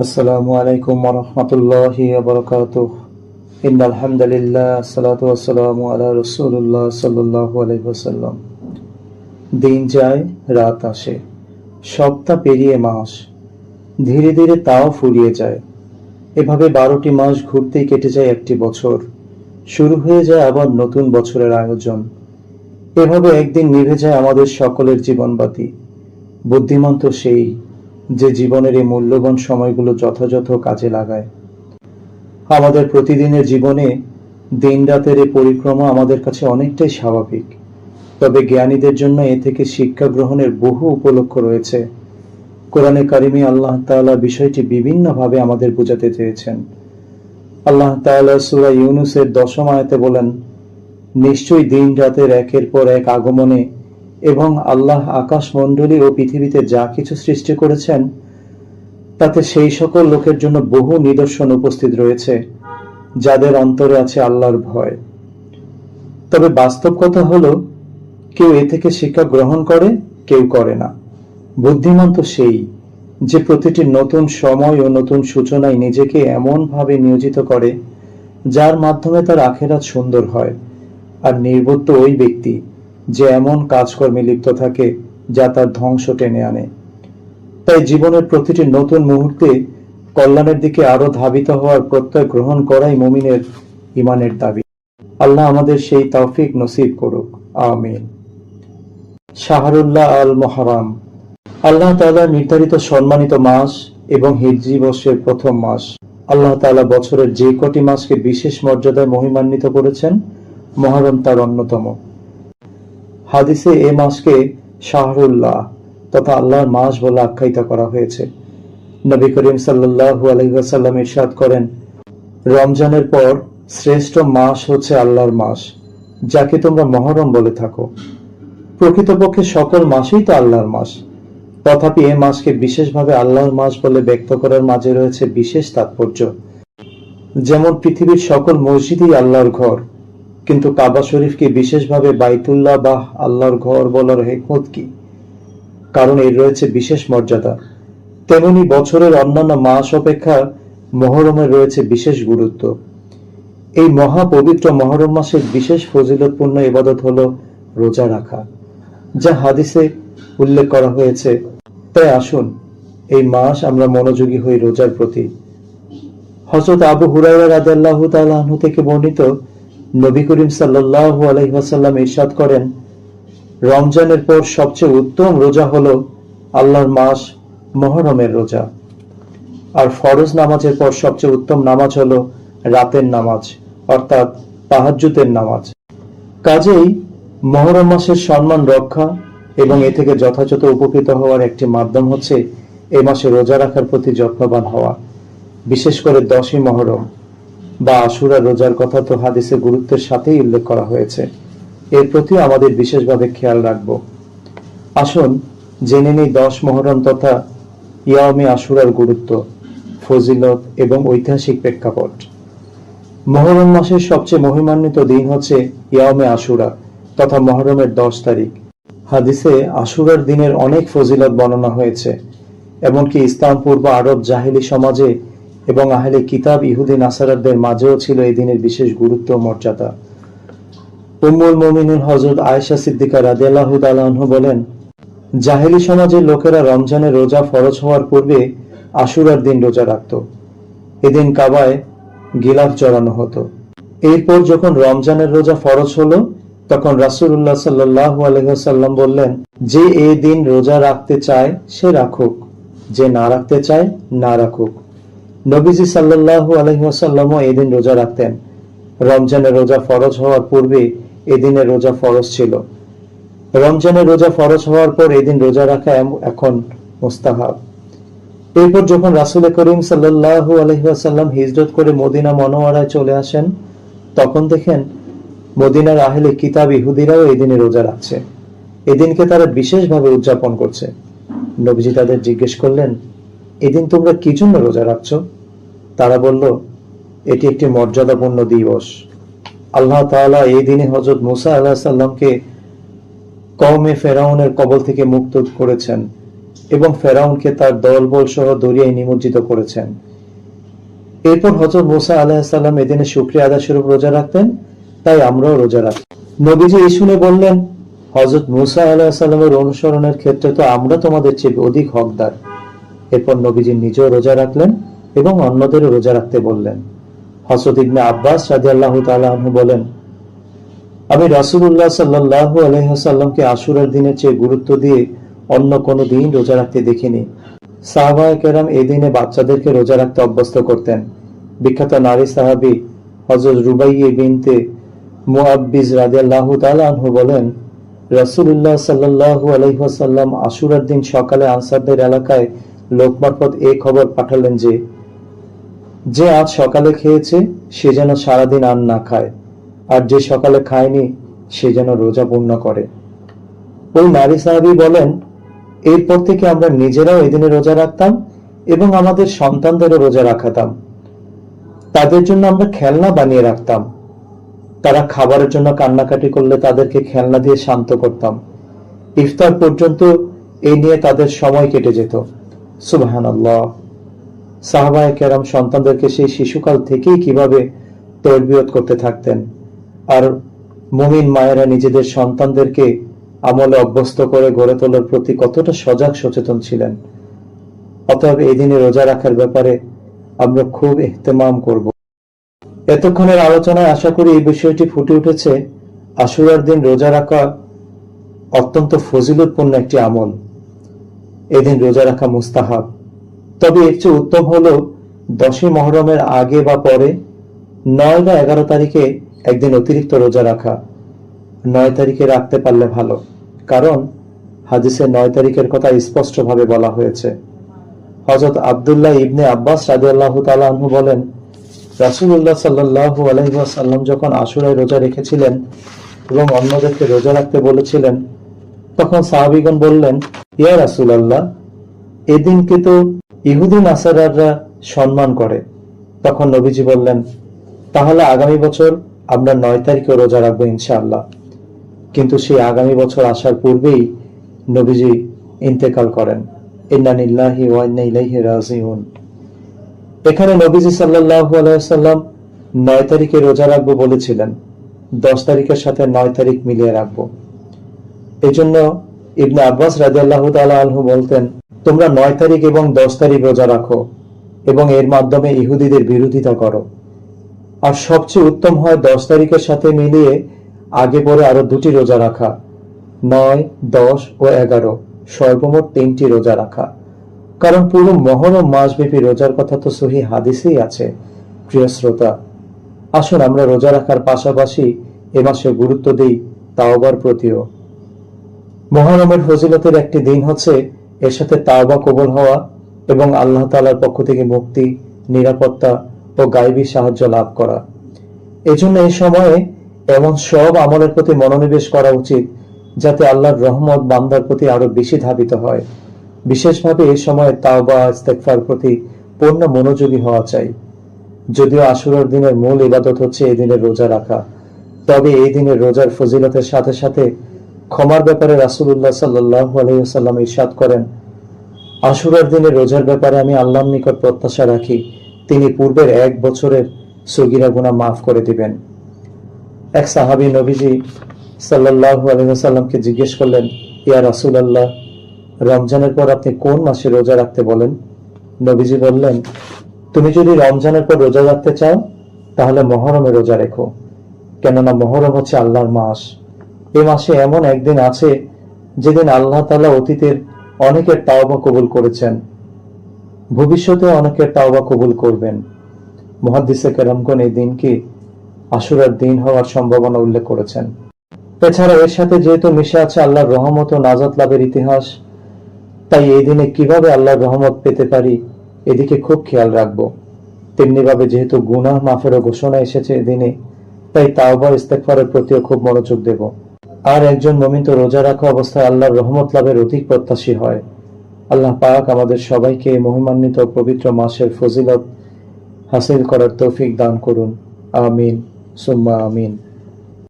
আসসালামু আলাইকুম ওয়া রাহমাতুল্লাহি ওয়া বারাকাতুহু। ইন্নাল হামদুলিল্লাহ সালাতু ওয়াসসালামু আলা রাসূলিল্লাহ সাল্লাল্লাহু আলাইহি ওয়াসাল্লাম। দিন যায়, রাত আসে, সপ্তাহ পেরিয়ে মাস, ধীরে ধীরে তাও ফুরিয়ে যায়। এভাবে 12টি মাস ঘুরতেই কেটে যায় একটি বছর। শুরু হয়ে যায় আবার নতুন বছরের আয়োজন। এভাবে একদিন নিভে যায় আমাদের সকলের জীবনবাতি। বুদ্ধিমান তো সেই, যে জীবনের এই মূল্যবান সময়গুলো যথাযথ কাজে লাগায়। আমাদের প্রতিদিনের জীবনে দিন-রাতের এই পরিক্রমা আমাদের কাছে অনেকটাই স্বাভাবিক। তবে জ্ঞানীদের জন্য এ থেকে শিক্ষা গ্রহণের বহু উপলক্ষ রয়েছে। কোরআনে কারিমে আল্লাহ তাআলা বিষয়টি বিভিন্নভাবে আমাদের বোঝাতে চেয়েছেন। আল্লাহ তাআলা সূরা ইউনূসের 10ম আয়াতে বলেন, নিশ্চয়ই দিন-রাতের একের পর এক আগমনে এবং আল্লাহ আকাশমণ্ডলী ও পৃথিবীতে যা কিছু সৃষ্টি করেছেন তাতে সেই সকল লোকের জন্য বহু নিদর্শন উপস্থিত রয়েছে যাদের অন্তরে আছে আল্লাহর ভয়। তবে বাস্তব কথা হলো, কেউ এ থেকে শিক্ষা গ্রহণ করে, কেউ করে না। বুদ্ধিমান তো সেই, যে প্রতিটি নতুন সময় ও নতুন সূচনায় নিজেকে এমনভাবে নিয়োজিত করে যার মাধ্যমে তার আখিরাত সুন্দর হয়। আর নির্বোধ ওই ব্যক্তি যে এমন কাজকর্মে লিপ্ত থাকে যা তার ধ্বংস টেনে আনে। তাই জীবনের প্রতিটি নতুন মুহূর্তে কল্যাণের দিকে আরো ধাবিত হওয়ার প্রত্যয় গ্রহণ করাই মুমিনের ঈমানের দাবি। আল্লাহ আমাদের সেই তৌফিক নসিব করুক, আমিন। শাহরুল্লাহ আল মুহররম, আল্লাহ তাআলার নির্ধারিত সম্মানিত মাস এবং হিজরি বর্ষের প্রথম মাস। আল্লাহ তাআলা বছরের যে কটি মাসকে বিশেষ মর্যাদায় মহিমান্বিত করেছেন, মুহররম তার অন্যতম। হাদিসে এ মাসকে শাহরুল্লাহ তথা আল্লাহর মাস বলে আখ্যায়িত করা হয়েছে। নবী করিম সাল্লাল্লাহু আলাইহি ওয়াসাল্লাম ইরশাদ করেন, রমজানের পর শ্রেষ্ঠ মাস হচ্ছে আল্লাহর মাস, যাকে তোমরা মুহররম বলে থাকো। প্রকৃতপক্ষে সকল মাসই তো আল্লাহর মাস, তথাপি এ মাসকে বিশেষভাবে আল্লাহর মাস বলে ব্যক্ত করার মাঝে রয়েছে বিশেষ তাৎপর্য। যেমন পৃথিবীর সকল মসজিদই আল্লাহর ঘর, কিন্তু কাবা শরীফকে বিশেষভাবে বাইতুল্লাহ বা আল্লাহর ঘর বলার হিকমত কি? কারণ এর রয়েছে বিশেষ মর্যাদা। তেমনি বছরের অন্যান্য মাস অপেক্ষা মুহররমের রয়েছে বিশেষ গুরুত্ব। এই মহা পবিত্র মুহররম মাসের বিশেষ ফজিলতপূর্ণ ইবাদত হলো রোজা রাখা, যা হাদিসে উল্লেখ করা হয়েছে। তাই আসুন এই মাস আমরা মনোযোগী হই রোজার প্রতি। হযরত আবু হুরায়রা রাদিয়াল্লাহু তাআলা আনহু থেকে বর্ণিত, নবী করিম সাল্লাল্লাহু আলাইহি ওয়াসাল্লাম ইরশাদ করেন, রমজানের পর সবচেয়ে উত্তম রোজা হলো আল্লাহর মাস মুহররমের রোজা। আর ফরজ নামাজের পর সবচেয়ে উত্তম নামাজ হলো রাতের নামাজ, অর্থাৎ তাহাজ্জুদের নামাজ। কাজেই মুহররম মাসের সম্মান রক্ষা এবং এ থেকে যথাযথ উপকৃত হওয়ার একটি মাধ্যম হচ্ছে এই মাসে রোজা রাখার প্রতি যত্নবান হওয়া। বিশেষ করে 10ই মুহররম বা আশুরা রোজার কথা তো হাদিসে গুরুত্বের সাথেই উল্লেখ করা হয়েছে। এর প্রতি আমাদের বিশেষভাবে খেয়াল রাখব। আসুন জেনে নিই 10 মুহররম তথা ইয়াউমে আশুরার গুরুত্ব, ফজিলত এবং ঐতিহাসিক প্রেক্ষাপট। মুহররম মাসের সবচেয়ে মহিমান্বিত দিন হচ্ছে ইয়াউমে আশুরা তথা মুহররমের 10 তারিখ। হাদিসে আশুরার দিনের অনেক ফজিলত বর্ণনা হয়েছে। এমনকি ইসলাম পূর্ব আরব জাহেলি সমাজে এবং আহলে কিতাব ইহুদি নাসারাদের মাঝেও ছিল এই দিনের বিশেষ গুরুত্ব ও মর্যাদা। উম্মুল মুমিনিন হযরত আয়েশা সিদ্দিকা রাদিয়াল্লাহু তাআলা আনহা বলেন, জাহেলি সমাজের লোকেরা রমজানের রোজা ফরজ হওয়ার পূর্বে আশুরার দিন রোজা রাখত। এদিন কাবায় গিলাফ জড়ানো হতো। এরপর যখন রমজানের রোজা ফরজ হলো, তখন রাসূলুল্লাহ সাল্লাল্লাহু আলাইহি ওয়াসাল্লাম বললেন, যে এই দিন রোজা রাখতে চায় সে রাখুক, যে না রাখতে চায় না রাখুক। নবীজি সাল্লাল্লাহু আলাইহি ওয়াসাল্লামও এই দিন রোজা রাখতেন। রমজানের রোজা ফরজ হওয়ার পূর্বে এদিনের রোজা ফরজ ছিল। রমজানের রোজা ফরজ হওয়ার পর এদিন রোজা রাখা এখন মুস্তাহাব। এরপর যখন রাসূল করিম সাল্লাল্লাহু আলাইহি ওয়াসাল্লাম হিজরত করে মদিনা মুনাওয়ারায় চলে আসেন, তখন দেখেন মদিনার আহলে কিতাব ইহুদিরাও এই দিনে রোজা রাখছে। এদিনকে তারা বিশেষভাবে উদযাপন করছে। নবীজি তাদের জিজ্ঞেস করলেন, এদিন তোমরা কি জন্য রোজা রাখছো? তারা বলল, এটি একটি মর্যাদাপূর্ণ দিবস। আল্লাহ তাআলা এই দিনে হযরত মুসা আলাইহিস সালামকে কওমে ফেরাউনের কবল থেকে মুক্ত করেছেন এবং ফেরাউনকে তার দলবল সহ দরিয়ায় নিমজ্জিত করেছেন। এরপর হযরত মুসা আলাইহিস সালাম এদিনে শুকরিয়া আদায় স্বরূপ রোজা রাখতেন, তাই আমরাও রোজা রাখি। নবীজি এই শুনে বললেন, হযরত মুসা আলাইহিস সালামের অনুসরণের ক্ষেত্রে তো আমরা তোমাদের চেয়ে অধিক হকদার। এরপর নবীজি নিজেও রোজা রাখলেন এবং অন্যদেরও রোজা রাখতে বললেন। হযরত ইবনে আব্বাস রাদিয়াল্লাহু তাআলা আনহু বলেন, আমি রাসূলুল্লাহ সাল্লাল্লাহু আলাইহি ওয়াসাল্লামকে আশুরার দিনের চেয়ে গুরুত্ব দিয়ে অন্য কোনো দিন রোজা রাখতে দেখিনি। সাহাবায়ে কেরাম এই দিনে বাচ্চাদেরকে রোজা রাখতে অভ্যস্ত করতেন। বিখ্যাত নারী সাহাবী হযরত রুবাইয়া বিনতে মুআব্বিজ রাদিয়াল্লাহু তাআলা আনহু বলেন, রাসূলুল্লাহ সাল্লাল্লাহু আলাইহি ওয়াসাল্লাম আশুরার দিন সকালে আনসারদের এলাকায় লোক মারফত এই খবর পাঠালেন যে আজ সকালে খেয়েছে সে যেন সারাদিন আর না খায়, আর যে সকালে খায়নি সে যেন রোজা পূর্ণ করে। ওই নারী সাহাবী বলেন, এরপর থেকে আমরা নিজেরাও এই দিনে রোজা রাখতাম এবং আমাদের সন্তানদেরও রোজা রাখাতাম। তাদের জন্য আমরা খেলনা বানিয়ে রাখতাম। তারা খাবারের জন্য কান্নাকাটি করলে তাদেরকে খেলনা দিয়ে শান্ত করতাম। ইফতার পর্যন্ত এই নিয়ে তাদের সময় কেটে যেত। সুবহানাল্লাহ। সাহাবায়ে কেরাম সন্তানদেরকে সেই শিশুকাল থেকেই কিভাবে তরবিয়ত করতে থাকতেন, আর মুমিন মায়েরা নিজেদের সন্তানদেরকে আমলে অভ্যস্ত করে গড়ে তোলার প্রতি কতটা সজাগ সচেতন ছিলেন। অতএব এই দিনে রোজা রাখার ব্যাপারে আমরা খুব ইহতেমাম করব। এতক্ষণের আলোচনায় আশা করি এই বিষয়টি ফুটে উঠেছে। আশুরার দিন রোজা রাখা অত্যন্ত ফজিলতপূর্ণ একটি আমল। এদিন রোজা রাখা মুস্তাহাব। তবে এর চেয়ে উত্তম হলো 10ই মুহররমের আগে বা পরে 9 বা 11 তারিখে একদিন অতিরিক্ত রোজা রাখা। 9 তারিখে রাখতে পারলে ভালো, কারণ হাদিসে 9 তারিখের কথা স্পষ্টভাবে বলা হয়েছে। হযরত আব্দুল্লাহ ইবনে আব্বাস রাদিয়াল্লাহু তাআলা আনহু বলেন, রাসূলুল্লাহ সাল্লাল্লাহু আলাইহি ওয়াসাল্লাম যখন আশুরায় রোজা রেখেছিলেন এবং অন্যদেরকে রোজা রাখতে বলেছিলেন, তখন সাহাবীগণ বললেন, ইয়া রাসূলুল্লাহ, এদিনকে তো ইহুদি নাসারারা সম্মান করে। তখন নবীজি বললেন, তাহলে আগামী বছর আমরা 9 তারিখে রোজা রাখবো ইনশাআল্লাহ। কিন্তু সেই আগামী বছর আসার পূর্বেই নবীজি ইন্তেকাল করেন। ইন্না লিল্লাহি ওয়া ইন্না ইলাইহি রাজিউন। এখানে নবীজি সাল্লাল্লাহু আলাইহি ওয়াসাল্লাম 9 তারিখে রোজা রাখবো বলেছিলেন, 10 তারিখের সাথে 9 তারিখ মিলিয়ে রাখবো। এজন্য ইবনে আব্বাস রাদিয়াল্লাহু তাআলা আনহু বলতেন, তোমরা 9 তারিখ এবং 10 তারিখ রোজা রাখো এবং এর মাধ্যমে ইহুদিদের বিরোধিতা করো। আর সবচেয়ে উত্তম হয় 10 তারিখের সাথে মিলিয়ে আগে পরে আরো 2টি রোজা রাখা, 9, 10 ও 11, সর্বমোট 3টি রোজা রাখা। কারণ পুরো মুহররম মাসব্যাপী রোজার কথা তো সহিহ হাদিসেই আছে। প্রিয় শ্রোতা, আসুন আমরা রোজা রাখার পাশাপাশি এ মাসে গুরুত্ব দিই তাওবার প্রতিও। মুহররমের ফজিলতের একটি দিন হচ্ছে এর সাথে তাওবা কবুল হওয়া এবং আল্লাহ তাআলার পক্ষ থেকে মুক্তি, নিরাপত্তা ও গায়বী সাহায্য লাভ করা। এজন্য এই সময়ে এমন সব আমলের প্রতি মনোনিবেশ করা উচিত যাতে আল্লাহর রহমত বান্দার প্রতি আরো বেশি ধাবিত হয়। বিশেষভাবে এই সময়ে তাওবা ইস্তেগফার প্রতি পূর্ণ মনোযোগী হওয়া চাই। যদিও আশুরার দিনের মূল ইবাদত হচ্ছে এই দিনের রোজা রাখা, তবে এই দিনের রোজার ফজিলতের সাথে সাথে ক্ষমার ব্যাপারে রাসূলুল্লাহ সাল্লাল্লাহু আলাইহি ওয়াসাল্লাম ইরশাদ করেন, আশুরার দিনের রোজার ব্যাপারে আমি আল্লাহর নিকট প্রত্যাশা রাখি তিনি পূর্বের 1 বছরের সগীরা গুনাহ মাফ করে দিবেন। এক সাহাবী নবীজি সাল্লাল্লাহু আলাইহি ওয়াসাল্লামকে জিজ্ঞেস করলেন, ইয়া রাসূলুল্লাহ, রমজানের পর আপনি কোন মাসে রোজা রাখতে বলেন? নবীজি বললেন, তুমি যদি রমজানের পর রোজা রাখতে চাও তাহলে মুহররমে রোজা রেখো, কেননা মুহররম হচ্ছে আল্লাহর মাস। এই মাসে এমন একদিন আছে যেদিন আল্লাহ তাআলা অতীতের অনেকের তাওবা কবুল করেছেন, ভবিষ্যতে অনেকের তাওবা কবুল করবেন। মুহাদ্দিসে কেরামগণ এই দিনকে আশুরার দিন হওয়ার সম্ভাবনা উল্লেখ করেছেন। এছাড়া এর সাথে যেহেতু মিশে আছে আল্লাহর রহমত ও নাজাত লাভের ইতিহাস, তাই এই দিনে কিভাবে আল্লাহর রহমত পেতে পারি এদিকে খুব খেয়াল রাখবো। তেমনিভাবে যেহেতু গুনাহ মাফেরও ঘোষণা এসেছে এদিনে, তাই তাওবা ইস্তেগফারের প্রতিও খুব মনোযোগ দেব। আর একজন মুমিন তো রোজা রাখা অবস্থায় আল্লাহর রহমত লাভের অধিক প্রত্যাশী হয়। আল্লাহ পাক আমাদের সবাইকে মহিমান্বিত পবিত্র মাসের ফজিলত হাসিল করার তৌফিক দান করুন। আমিন সুম্মা আমিন।